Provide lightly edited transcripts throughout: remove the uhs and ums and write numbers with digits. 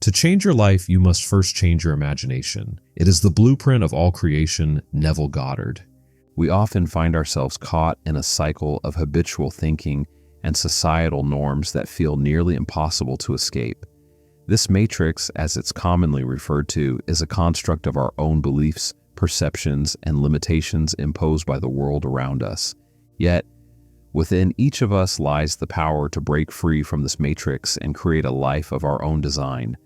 To change your life, you must first change your imagination. It is the blueprint of all creation, Neville Goddard. We often find ourselves caught in a cycle of habitual thinking and societal norms that feel nearly impossible to escape. This matrix, as it's commonly referred to, is a construct of our own beliefs, perceptions, and limitations imposed by the world around us. Yet, within each of us lies the power to break free from this matrix and create a life of our own design.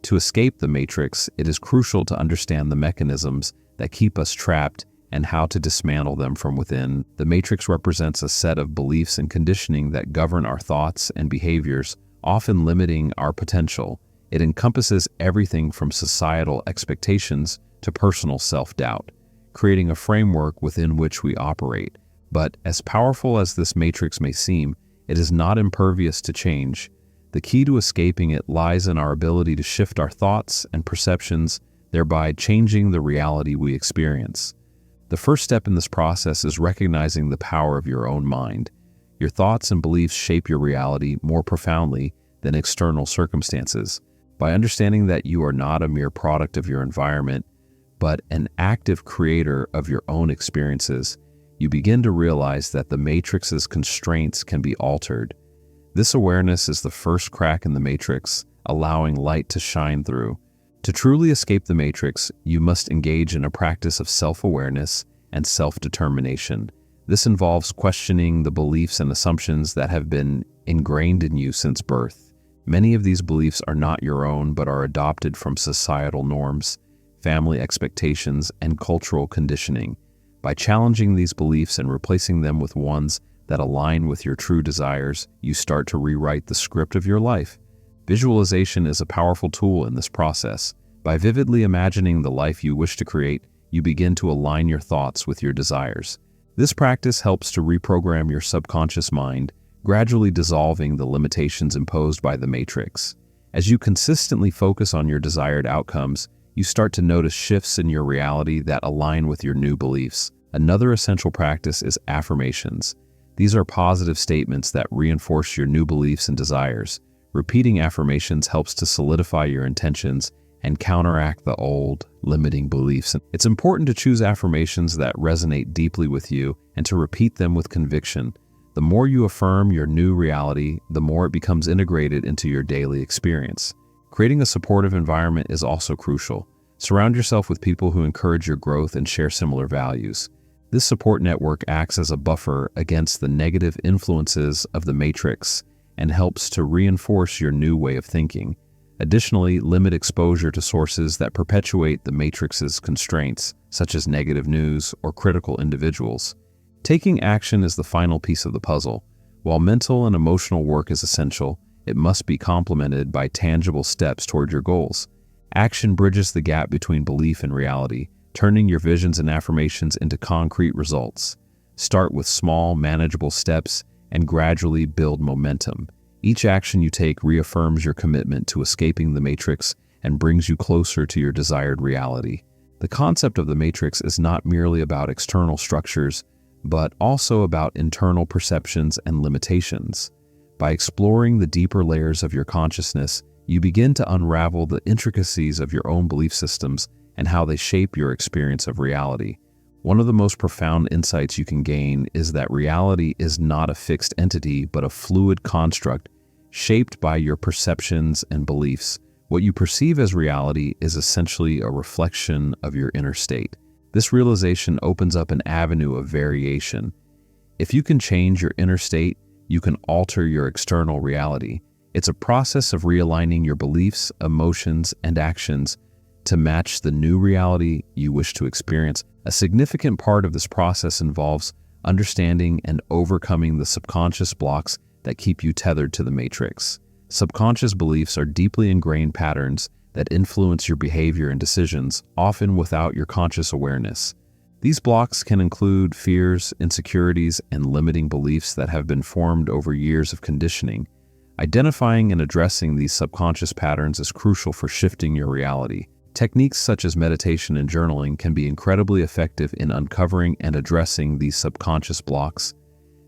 To escape the matrix, it is crucial to understand the mechanisms that keep us trapped and how to dismantle them from within. The matrix represents a set of beliefs and conditioning that govern our thoughts and behaviors, often limiting our potential. It encompasses everything from societal expectations to personal self-doubt, creating a framework within which we operate. But as powerful as this matrix may seem, it is not impervious to change. The key to escaping it lies in our ability to shift our thoughts and perceptions, thereby changing the reality we experience. The first step in this process is recognizing the power of your own mind. Your thoughts and beliefs shape your reality more profoundly than external circumstances. By understanding that you are not a mere product of your environment, but an active creator of your own experiences, you begin to realize that the matrix's constraints can be altered. This awareness is the first crack in the matrix, allowing light to shine through. To truly escape the matrix, you must engage in a practice of self-awareness and self-determination. This involves questioning the beliefs and assumptions that have been ingrained in you since birth. Many of these beliefs are not your own, but are adopted from societal norms, family expectations, and cultural conditioning. By challenging these beliefs and replacing them with ones that align with your true desires, you start to rewrite the script of your life. Visualization is a powerful tool in this process. By vividly imagining the life you wish to create, you begin to align your thoughts with your desires. This practice helps to reprogram your subconscious mind, gradually dissolving the limitations imposed by the matrix. As you consistently focus on your desired outcomes, you start to notice shifts in your reality that align with your new beliefs. Another essential practice is affirmations. These are positive statements that reinforce your new beliefs and desires. Repeating affirmations helps to solidify your intentions and counteract the old, limiting beliefs. It's important to choose affirmations that resonate deeply with you and to repeat them with conviction. The more you affirm your new reality, the more it becomes integrated into your daily experience. Creating a supportive environment is also crucial. Surround yourself with people who encourage your growth and share similar values. This support network acts as a buffer against the negative influences of the matrix and helps to reinforce your new way of thinking. Additionally, limit exposure to sources that perpetuate the matrix's constraints, such as negative news or critical individuals. Taking action is the final piece of the puzzle. While mental and emotional work is essential, it must be complemented by tangible steps toward your goals. Action bridges the gap between belief and reality, turning your visions and affirmations into concrete results. Start with small, manageable steps and gradually build momentum. Each action you take reaffirms your commitment to escaping the matrix and brings you closer to your desired reality. The concept of the matrix is not merely about external structures, but also about internal perceptions and limitations. By exploring the deeper layers of your consciousness, you begin to unravel the intricacies of your own belief systems and how they shape your experience of reality. One of the most profound insights you can gain is that reality is not a fixed entity, but a fluid construct shaped by your perceptions and beliefs. What you perceive as reality is essentially a reflection of your inner state. This realization opens up an avenue of variation. If you can change your inner state, you can alter your external reality. It's a process of realigning your beliefs, emotions, and actions to match the new reality you wish to experience. A significant part of this process involves understanding and overcoming the subconscious blocks that keep you tethered to the matrix. Subconscious beliefs are deeply ingrained patterns that influence your behavior and decisions, often without your conscious awareness. These blocks can include fears, insecurities, and limiting beliefs that have been formed over years of conditioning. Identifying and addressing these subconscious patterns is crucial for shifting your reality. Techniques such as meditation and journaling can be incredibly effective in uncovering and addressing these subconscious blocks.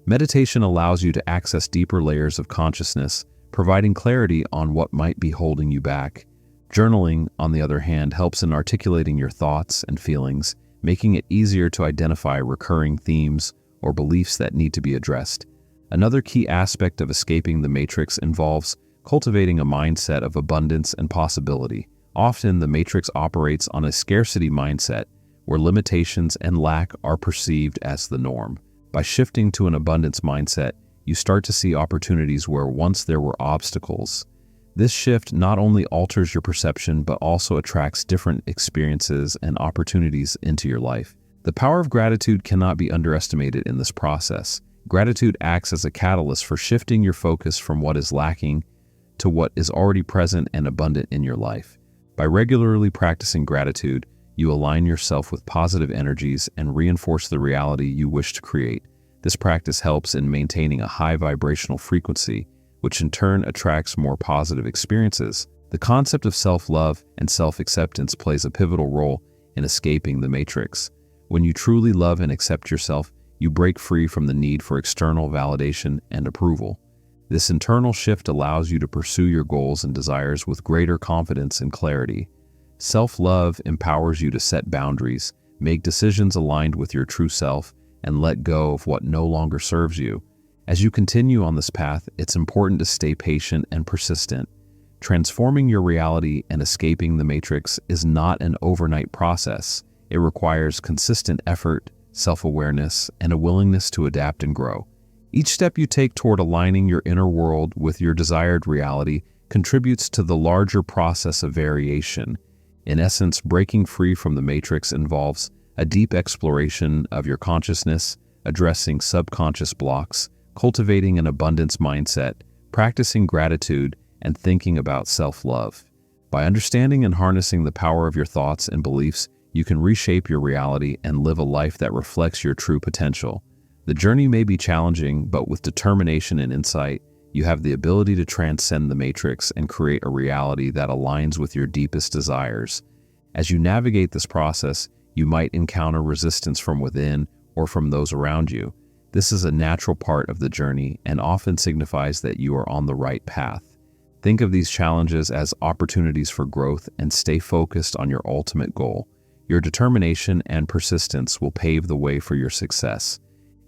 Meditation allows you to access deeper layers of consciousness, providing clarity on what might be holding you back. Journaling, on the other hand, helps in articulating your thoughts and feelings, making it easier to identify recurring themes or beliefs that need to be addressed. Another key aspect of escaping the matrix involves cultivating a mindset of abundance and possibility. Often, the matrix operates on a scarcity mindset where limitations and lack are perceived as the norm. By shifting to an abundance mindset, you start to see opportunities where once there were obstacles. This shift not only alters your perception, but also attracts different experiences and opportunities into your life. The power of gratitude cannot be underestimated in this process. Gratitude acts as a catalyst for shifting your focus from what is lacking to what is already present and abundant in your life. By regularly practicing gratitude, you align yourself with positive energies and reinforce the reality you wish to create. This practice helps in maintaining a high vibrational frequency, which in turn attracts more positive experiences. The concept of self-love and self-acceptance plays a pivotal role in escaping the matrix. When you truly love and accept yourself, you break free from the need for external validation and approval. This internal shift allows you to pursue your goals and desires with greater confidence and clarity. Self-love empowers you to set boundaries, make decisions aligned with your true self, and let go of what no longer serves you. As you continue on this path, it's important to stay patient and persistent. Transforming your reality and escaping the matrix is not an overnight process. It requires consistent effort, self-awareness, and a willingness to adapt and grow. Each step you take toward aligning your inner world with your desired reality contributes to the larger process of variation. In essence, breaking free from the matrix involves a deep exploration of your consciousness, addressing subconscious blocks, cultivating an abundance mindset, practicing gratitude, and thinking about self-love. By understanding and harnessing the power of your thoughts and beliefs, you can reshape your reality and live a life that reflects your true potential. The journey may be challenging, but with determination and insight, you have the ability to transcend the matrix and create a reality that aligns with your deepest desires. As you navigate this process, you might encounter resistance from within or from those around you. This is a natural part of the journey and often signifies that you are on the right path. Think of these challenges as opportunities for growth and stay focused on your ultimate goal. Your determination and persistence will pave the way for your success.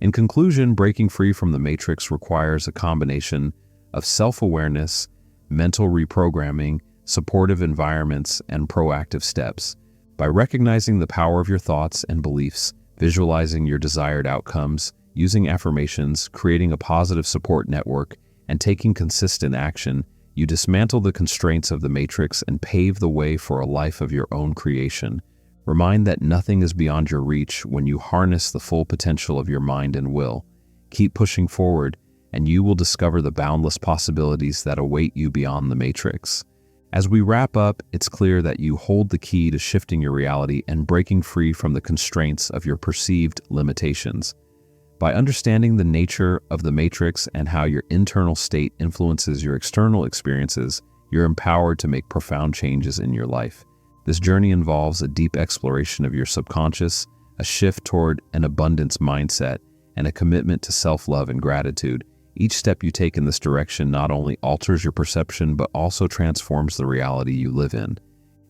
In conclusion, breaking free from the matrix requires a combination of self-awareness, mental reprogramming, supportive environments, and proactive steps. By recognizing the power of your thoughts and beliefs, visualizing your desired outcomes, using affirmations, creating a positive support network, and taking consistent action, you dismantle the constraints of the matrix and pave the way for a life of your own creation. Remind that nothing is beyond your reach when you harness the full potential of your mind and will. Keep pushing forward, and you will discover the boundless possibilities that await you beyond the matrix. As we wrap up, it's clear that you hold the key to shifting your reality and breaking free from the constraints of your perceived limitations. By understanding the nature of the matrix and how your internal state influences your external experiences, you're empowered to make profound changes in your life. This journey involves a deep exploration of your subconscious, a shift toward an abundance mindset, and a commitment to self-love and gratitude. Each step you take in this direction not only alters your perception, but also transforms the reality you live in.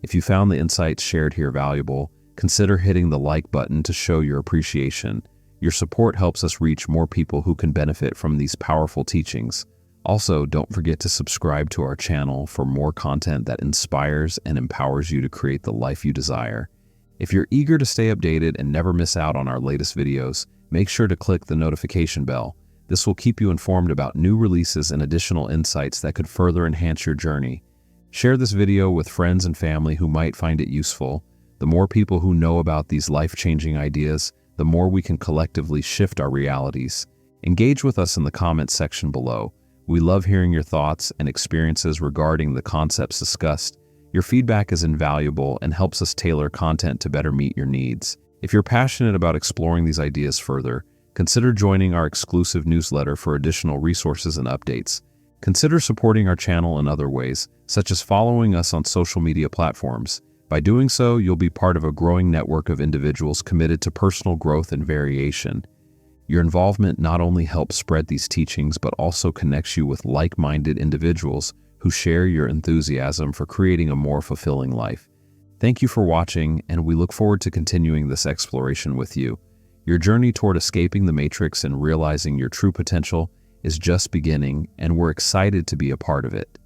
If you found the insights shared here valuable, consider hitting the like button to show your appreciation. Your support helps us reach more people who can benefit from these powerful teachings. Also, don't forget to subscribe to our channel for more content that inspires and empowers you to create the life you desire. If you're eager to stay updated and never miss out on our latest videos, make sure to click the notification bell. This will keep you informed about new releases and additional insights that could further enhance your journey. Share this video with friends and family who might find it useful. The more people who know about these life-changing ideas, the more we can collectively shift our realities. Engage with us in the comments section below. We love hearing your thoughts and experiences regarding the concepts discussed. Your feedback is invaluable and helps us tailor content to better meet your needs. If you're passionate about exploring these ideas further, consider joining our exclusive newsletter for additional resources and updates. Consider supporting our channel in other ways, such as following us on social media platforms. By doing so, you'll be part of a growing network of individuals committed to personal growth and variation. Your involvement not only helps spread these teachings, but also connects you with like-minded individuals who share your enthusiasm for creating a more fulfilling life. Thank you for watching, and we look forward to continuing this exploration with you. Your journey toward escaping the matrix and realizing your true potential is just beginning, and we're excited to be a part of it.